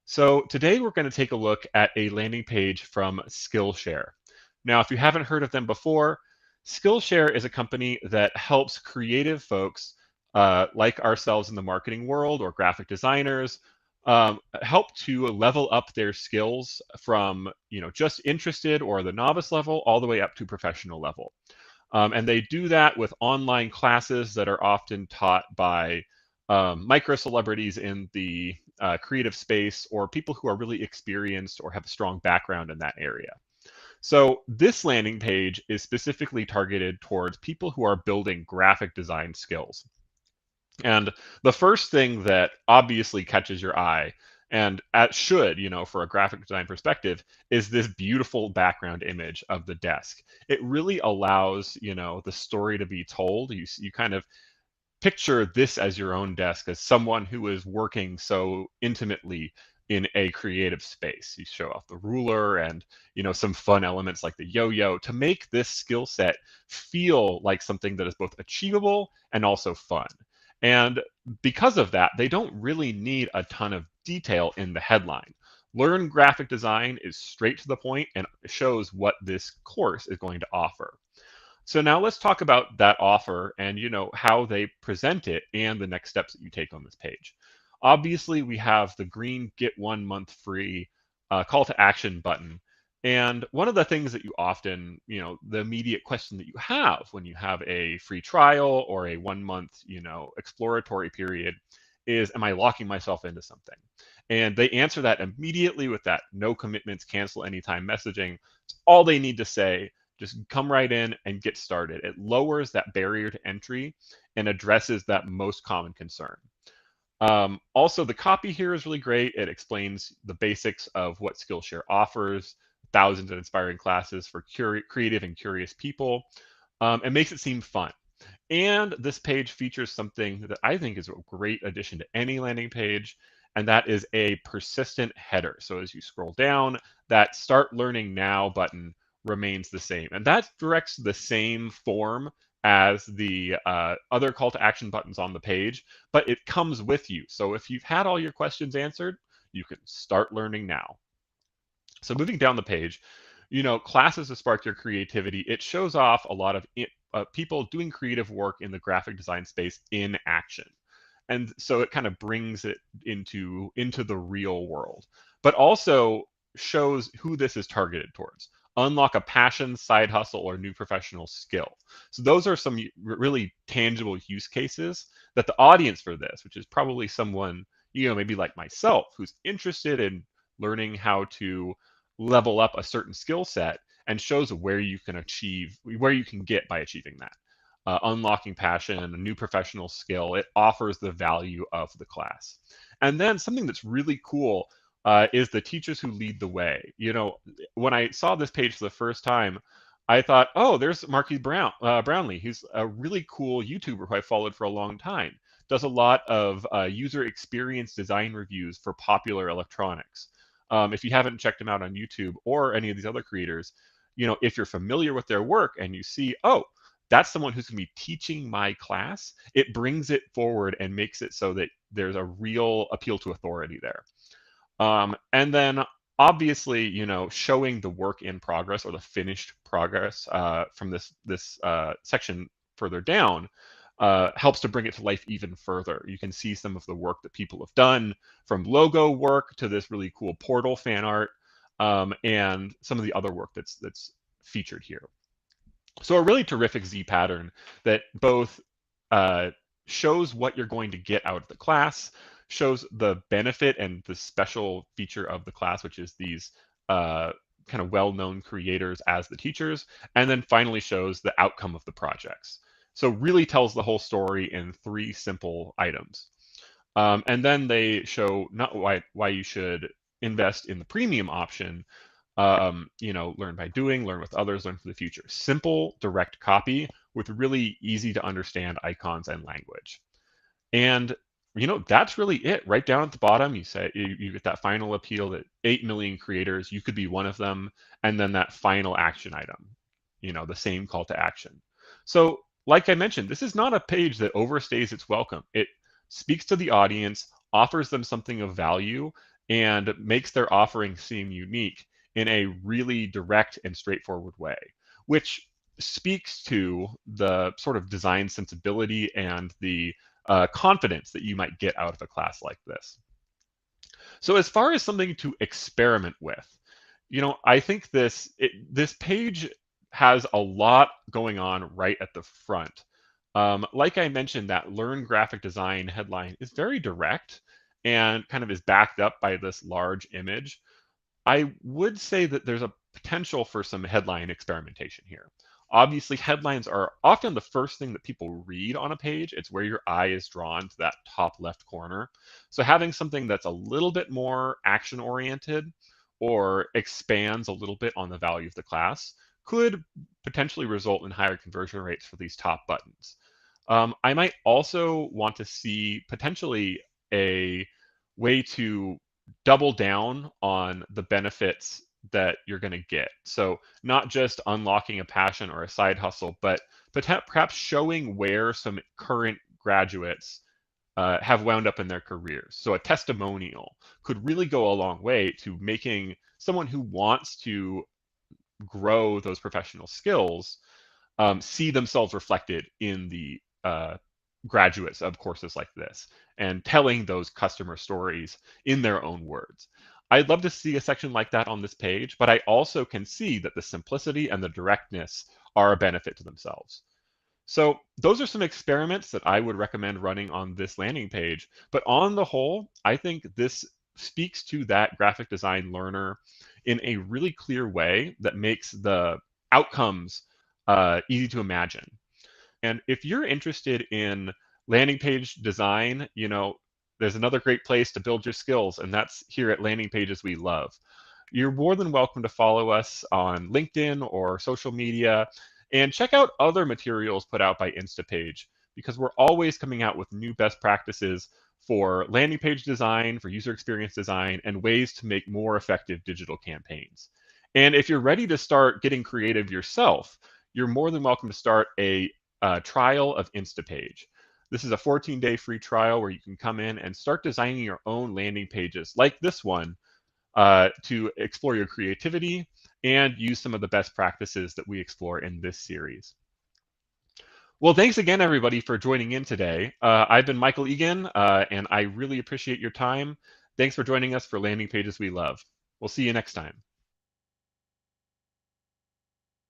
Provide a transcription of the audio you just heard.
So today we're going to take a look at a landing page from Skillshare. Now, if you haven't heard of them before, Skillshare is a company that helps creative folks like ourselves in the marketing world or graphic designers help to level up their skills from just interested or the novice level all the way up to professional level. And they do that with online classes that are often taught by micro celebrities in the creative space or people who are really experienced or have a strong background in that area. So this landing page is specifically targeted towards people who are building graphic design skills. And the first thing that obviously catches your eye, and it should, for a graphic design perspective, is this beautiful background image of the desk. It really allows, the story to be told. You kind of picture this as your own desk, as someone who is working so intimately in a creative space. You show off the ruler and some fun elements like the yo-yo to make this skill set feel like something that is both achievable and also fun. And because of that, they don't really need a ton of detail in the headline. Learn graphic design is straight to the point and shows what this course is going to offer. So now let's talk about that offer and how they present it and the next steps that you take on this page. Obviously, we have the green get 1 month free call to action button. And one of the things that you often, the immediate question that you have when you have a free trial or a 1 month, exploratory period is, am I locking myself into something? And they answer that immediately with that no commitments, cancel anytime messaging. It's all they need to say. Just come right in and get started. It lowers that barrier to entry and addresses that most common concern. Also, the copy here is really great. It explains the basics of what Skillshare offers, thousands of inspiring classes for creative and curious people. It makes it seem fun. And this page features something that I think is a great addition to any landing page, and that is a persistent header. So as you scroll down, that Start Learning Now button remains the same. And that directs the same form as the other call to action buttons on the page, but it comes with you. So if you've had all your questions answered, you can start learning now. So moving down the page, classes to spark your creativity. It shows off a lot of people doing creative work in the graphic design space in action. And so it kind of brings it into the real world, but also shows who this is targeted towards. Unlock a passion, side hustle, or new professional skill. So those are some really tangible use cases that the audience for this, which is probably someone, maybe like myself, who's interested in learning how to level up a certain skill set, and shows where you can get by achieving that. Unlocking passion, a new professional skill, it offers the value of the class. And then something that's really cool is the teachers who lead the way. When I saw this page for the first time, I thought, oh, there's Marquis Brownlee. He's a really cool YouTuber who I followed for a long time. Does a lot of user experience design reviews for popular electronics. If you haven't checked him out on YouTube or any of these other creators, if you're familiar with their work and you see, oh, that's someone who's going to be teaching my class, it brings it forward and makes it so that there's a real appeal to authority there. And then obviously, showing the work in progress or the finished progress from this section further down helps to bring it to life even further. You can see some of the work that people have done, from logo work to this really cool portal fan art, and some of the other work that's featured here. So a really terrific Z pattern that both shows what you're going to get out of the class, shows the benefit and the special feature of the class, which is these kind of well-known creators as the teachers, and then finally shows the outcome of the projects. So really tells the whole story in 3 simple items. And then they show not why you should invest in the premium option. Learn by doing, learn with others, learn for the future. Simple, direct copy with really easy to understand icons and language. And that's really it. Right down at the bottom, you say you get that final appeal that 8 million creators, you could be one of them, and then that final action item, the same call to action. So like I mentioned, this is not a page that overstays its welcome. It speaks to the audience, offers them something of value and makes their offering seem unique in a really direct and straightforward way, which speaks to the sort of design sensibility and the confidence that you might get out of a class like this. So as far as something to experiment with, I think this page has a lot going on right at the front. Like I mentioned, that Learn Graphic Design headline is very direct and kind of is backed up by this large image. I would say that there's a potential for some headline experimentation here. Obviously, headlines are often the first thing that people read on a page. It's where your eye is drawn to that top left corner. So having something that's a little bit more action oriented or expands a little bit on the value of the class could potentially result in higher conversion rates for these top buttons. I might also want to see potentially a way to double down on the benefits that you're going to get. So not just unlocking a passion or a side hustle, but perhaps showing where some current graduates have wound up in their careers. So a testimonial could really go a long way to making someone who wants to grow those professional skills see themselves reflected in the graduates of courses like this and telling those customer stories in their own words. I'd love to see a section like that on this page, but I also can see that the simplicity and the directness are a benefit to themselves. So those are some experiments that I would recommend running on this landing page. But on the whole, I think this speaks to that graphic design learner in a really clear way that makes the outcomes easy to imagine. And if you're interested in landing page design, there's another great place to build your skills, and that's here at Landing Pages We Love. You're more than welcome to follow us on LinkedIn or social media and check out other materials put out by Instapage because we're always coming out with new best practices for landing page design, for user experience design, and ways to make more effective digital campaigns. And if you're ready to start getting creative yourself, you're more than welcome to start a trial of Instapage. This is a 14-day free trial where you can come in and start designing your own landing pages like this one to explore your creativity and use some of the best practices that we explore in this series. Well, thanks again, everybody, for joining in today. I've been Michael Egan, and I really appreciate your time. Thanks for joining us for Landing Pages We Love. We'll see you next time.